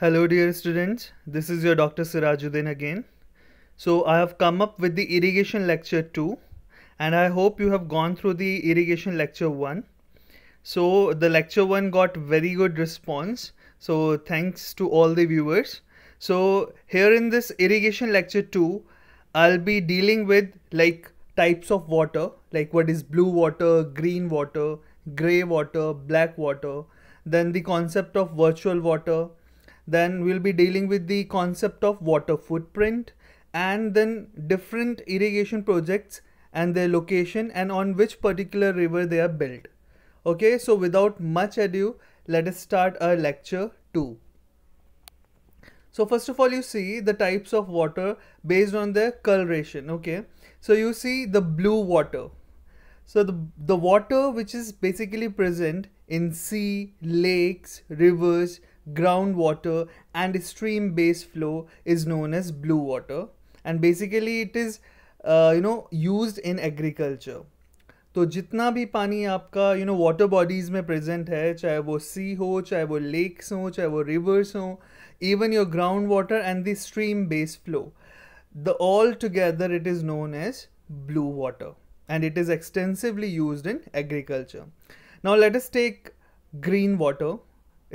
Hello dear students, this is your Dr. Sirajuddin again. So I have come up with the irrigation lecture 2 and I hope you have gone through the irrigation lecture 1. So the lecture 1 got very good response. So thanks to all the viewers. So here in this irrigation lecture 2, I'll be dealing with like types of water, like what is blue water, green water, gray water, black water, then the concept of virtual water. Then we'll be dealing with the concept of water footprint and then different irrigation projects and their location and on which particular river they are built. Okay, so without much ado, let us start our lecture 2. So first of all, you see the types of water based on their coloration. Okay, so you see the blue water. So the water which is basically present in sea, lakes, rivers, groundwater and stream based flow is known as blue water, and basically it is used in agriculture. तो जितना भी पानी आपका water bodies में present है, चाहे वो सी हो, चाहे वो लेक्स हो, चाहे वो रिवर्स हो, even your groundwater and the stream based flow, the all together it is known as blue water and it is extensively used in agriculture. Now let us take green water.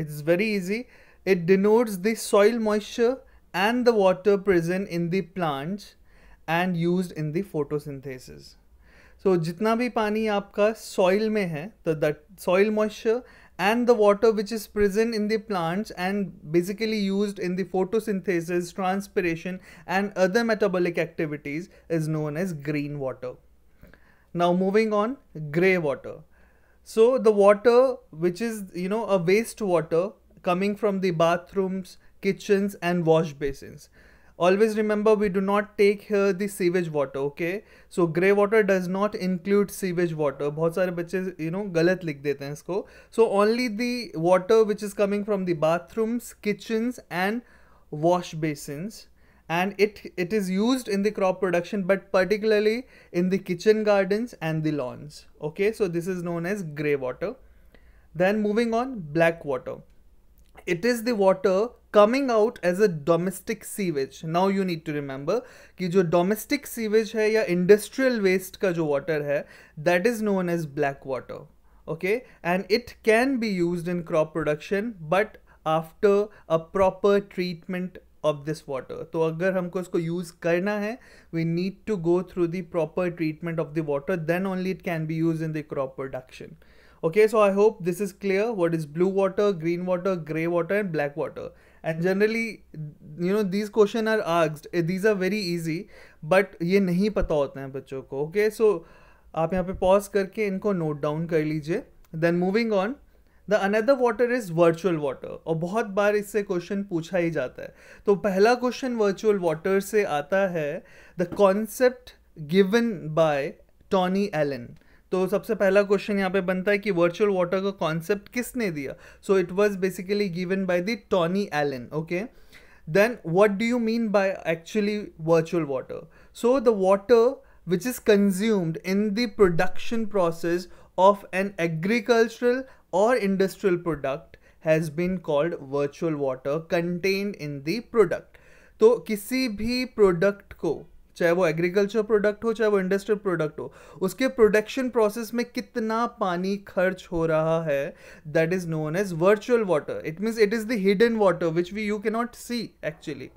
It's very easy. It denotes the soil moisture and the water present in the plants and used in the photosynthesis. So जितना भी पानी आपका soil में है, तो that soil moisture and the water which is present in the plants and basically used in the photosynthesis, transpiration and other metabolic activities is known as green water. Now moving on, grey water. So the water which is a waste water coming from the bathrooms, kitchens and wash basins. Always remember, we do not take here the sewage water. Okay, so grey water does not include sewage water. बहुत सारे बच्चे गलत लिख देते हैं इसको. So only the water which is coming from the bathrooms, kitchens and wash basins, and it is used in the crop production, but particularly in the kitchen gardens and the lawns. Okay, so this is known as grey water. Then moving on, black water. It is the water coming out as a domestic sewage. Now you need to remember कि जो domestic sewage है या industrial waste का जो water है, that is known as black water. Okay, and it can be used in crop production, but after a proper treatment of this water. तो अगर हमको इसको use करना है, we need to go through the proper treatment of the water, then only it can be used in the crop production. Okay, so I hope this is clear what is blue water, green water, grey water and black water. And generally these questions are asked, these are very easy, but ये नहीं पता होते हैं बच्चों को. Okay, so आप यहाँ पे pause करके इनको note down कर लीजिए. Then moving on, the another water is virtual water, और बहुत बार इससे क्वेश्चन पूछा ही जाता है. तो पहला क्वेश्चन virtual water से आता है, the concept given by Tony Allen. तो सबसे पहला क्वेश्चन यहाँ पे बनता है कि वर्चुअल वाटर का कॉन्सेप्ट किसने दिया. So it was basically given by the Tony Allan. Okay, then what do you mean by actually virtual water? So the water which is consumed in the production process of an agricultural or industrial product has been called virtual water contained in the product. तो किसी भी product को, चाहे वो agriculture product हो चाहे वो industrial product हो, उसके प्रोडक्शन प्रोसेस में कितना पानी खर्च हो रहा है, that is known as virtual water. It means it is the hidden water which you can not see actually.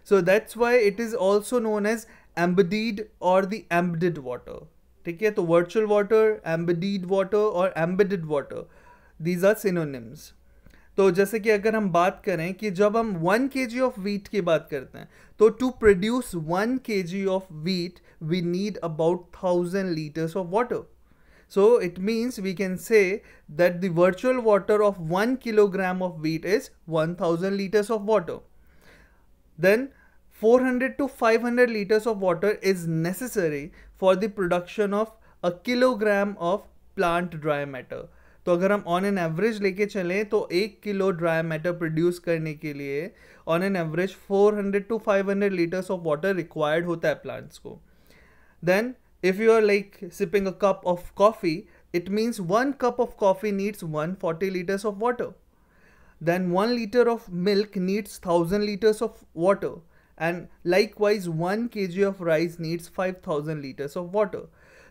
So that's why it is also known as embedded और द एम्बेडेड वाटर. ठीक है, तो virtual water, embedded water और embedded water, these are synonyms. तो जैसे कि अगर हम बात करें कि जब हम 1 kg ऑफ वीट की बात करते हैं, तो to produce 1 kg of wheat we need about 1000 liters of water. So it means we can say that the virtual water of 1 kilogram of wheat is 1000 liters of water. Then 400 to 500 liters of water is necessary for the production of a kilogram of plant dry matter. तो अगर हम on an average लेके चलें तो 1 kilo dry matter produce करने के लिए on an average 400 to 500 liters of water required होता है प्लांट्स को. Then if you are like sipping a cup of coffee, it means 1 cup of coffee needs 140 liters of water. then 1 liter of milk needs 1000 liters of water, and likewise 1 kg of rice needs 5000 liters of water.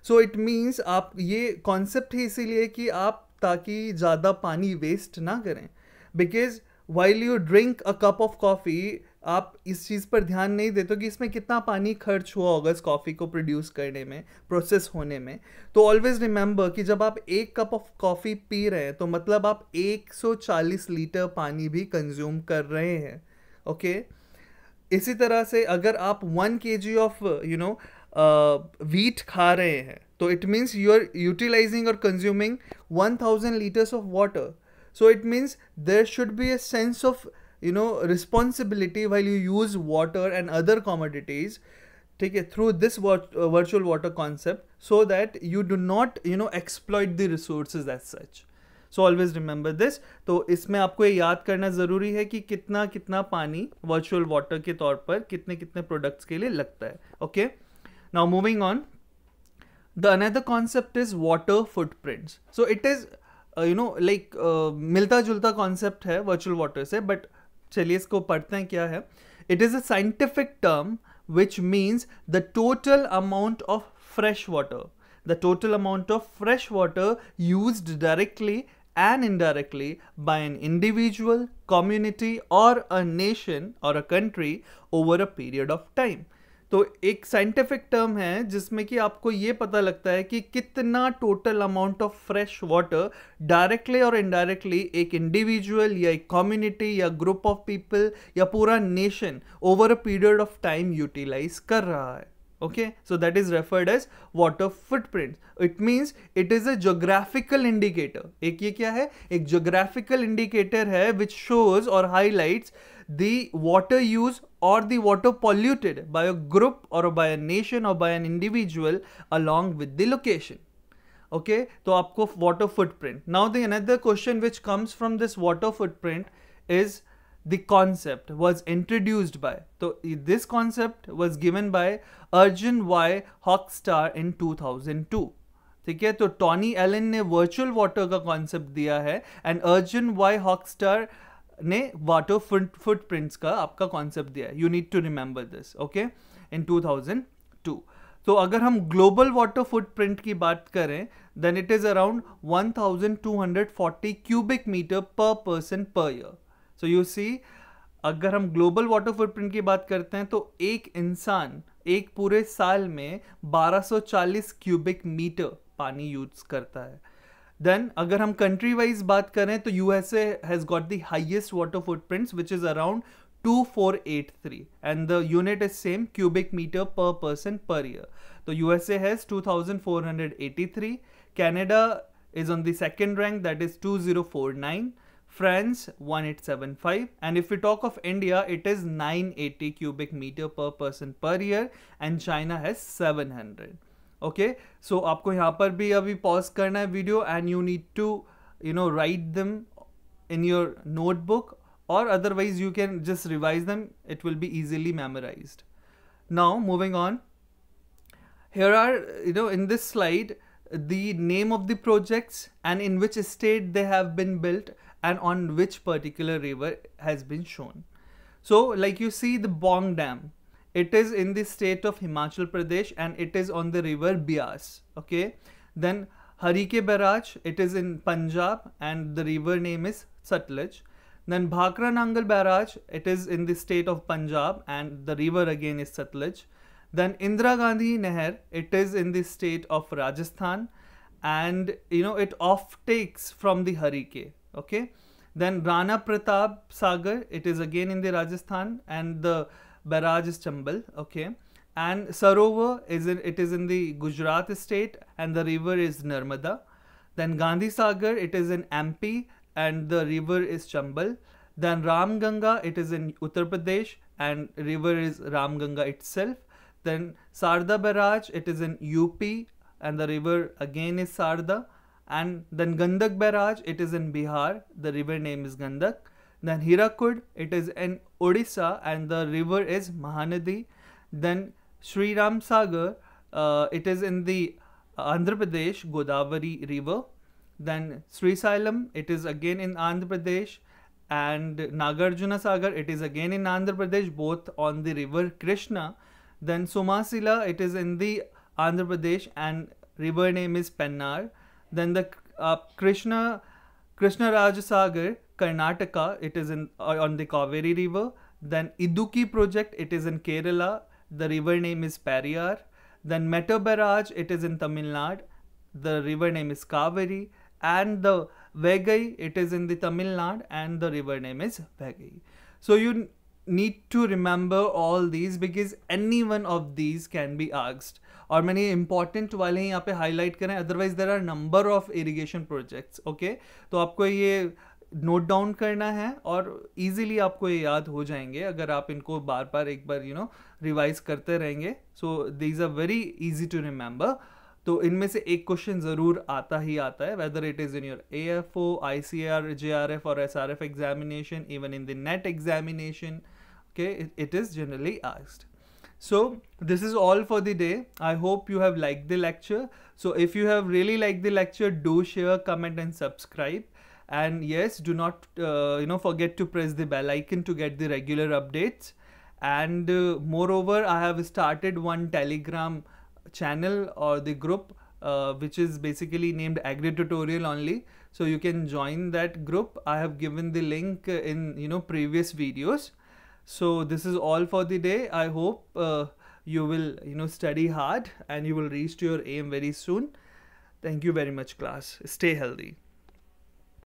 So it means आप ये concept है इसीलिए कि आप ताकि ज़्यादा पानी waste ना करें, because while you drink a cup of coffee आप इस चीज़ पर ध्यान नहीं देते कि इसमें कितना पानी खर्च हुआ होगा इस कॉफ़ी को प्रोड्यूस करने में, प्रोसेस होने में. तो ऑलवेज रिमेंबर कि जब आप एक कप ऑफ कॉफ़ी पी रहे हैं तो मतलब आप 140 लीटर पानी भी कंज्यूम कर रहे हैं. ओके इसी तरह से अगर आप 1 kg ऑफ वीट खा रहे हैं तो it means you are utilising और consuming 1000 litres of water. So it means there should be a sense of responsibility while you use water and other commodities, ठीक है, through this virtual water concept, so that you do not exploit the resources as such. So always remember this. तो इसमें आपको ये याद करना ज़रूरी है कि कितना कितना पानी virtual water के तौर पर कितने कितने products के लिए लगता है. Okay, now moving on, the another concept is water footprints. So it is मिलता जुलता कॉन्सेप्ट है वर्चुअल वाटर से, बट चलिए इसको पढ़ते हैं क्या है. It is a scientific term which means the total amount of fresh water, the total amount of fresh water used directly and indirectly by an individual, community or a nation or a country over a period of time. तो एक scientific term है जिसमें कि आपको ये पता लगता है कि कितना total amount of fresh water directly और इनडायरेक्टली एक इंडिविजुअल या एक कम्युनिटी या ग्रुप ऑफ पीपल या पूरा nation over a period of time utilize कर रहा है. Okay, so that is referred as water footprint. It means it is a geographical indicator. एक ये क्या है, एक geographical indicator है which shows or highlights the water use or the water polluted by a group or by a nation or by an individual along with the location. Okay, तो आपको water footprint. Now the another question which comes from this water footprint is the concept was introduced by. So this concept was given by Arjun Y. Hochstar in 2002. ठीक है, तो Tony Elon ने virtual water का concept दिया है and Arjun Y हॉकस्टार ने water footprints का आपका कॉन्सेप्ट दिया है. You need to remember this. Okay, in 2002. तो अगर हम ग्लोबल वाटर फुटप्रिंट की बात करें then it is around 1240 cubic metre per person per year. So you see, अगर हम ग्लोबल वाटर फुटप्रिंट की बात करते हैं तो एक इंसान एक पूरे साल में 1240 क्यूबिक मीटर पानी यूज करता है. देन अगर हम कंट्री वाइज बात करें तो USA has got the highest water footprints which is around 2483 and the unit is same, cubic metre per person per year. तो USA has 2483, Canada is on the second rank, that is 2049, France 1875, and if we talk of India it is 980 cubic meter per person per year and China has 700. Okay, so आपको यहाँ पर भी अभी pause करना है video and you need to write them in your notebook or otherwise you can just revise them, it will be easily memorized. Now moving on, here are in this slide the name of the projects and in which state they have been built and on which particular river has been shown. So like you see the Bong Dam, it is in the state of Himachal Pradesh and it is on the river Bias. Okay, then Harike Barrage, it is in Punjab and the river name is Satluj. Then Bhakra Nangal Barrage, it is in the state of Punjab and the river again is Satluj. Then Indira Gandhi Nehar, it is in the state of Rajasthan and it offtakes from the Harike. Okay, then Rana Pratap Sagar, it is again in the Rajasthan and the barrage is Chambal. Okay, and Sarovar it is in the Gujarat state and the river is Narmada. Then Gandhi Sagar, it is in MP and the river is Chambal. Then Ram Ganga, it is in Uttar Pradesh and river is Ram Ganga itself. Then Sarda Barrage, it is in UP and the river again is Sarda. And then Gandak Barrage, it is in Bihar, the river name is Gandak. Then Hirakud, it is in Odisha and the river is Mahanadi. Then Sri Ram Sagar, it is in the Andhra Pradesh Godavari river. Then Sri Sailam, it is again in Andhra Pradesh and Nagarjuna Sagar, it is again in Andhra Pradesh, both on the river Krishna. Then Somasila, it is in the Andhra Pradesh and river name is Pennar. Then the Krishna Raj Sagar, Karnataka, it is in on the Kaveri river. Then Idukki project, it is in Kerala, the river name is Periyar. Then Meta Barrage, it is in Tamil Nadu, the river name is Kaveri. And the Vegai, it is in the Tamil Nadu and the river name is Vegai. So you need to remember all these because any one of these can be asked. और मैंने important वाले यहाँ पे highlight करें, otherwise there are number of irrigation projects, okay? तो आपको ये note down करना है और इजीली आपको ये याद हो जाएंगे अगर आप इनको बार बार एक बार रिवाइज करते रहेंगे. So these are very easy to remember. तो इनमें से एक क्वेश्चन ज़रूर आता ही आता है, whether it is in your AFO, ICAR, JRF और SRF examination, even in the net examination. Okay, it is generally asked. So this is all for the day. I hope you have liked the lecture. So if you have really liked the lecture, do share, comment and subscribe. And yes, do not forget to press the bell icon to get the regular updates. And moreover, I have started one Telegram channel or the group which is basically named Agri Tutorial only. So you can join that group. I have given the link in previous videos. So this is all for the day. I hope you will study hard and you will reach to your aim very soon. Thank you very much, class. Stay healthy.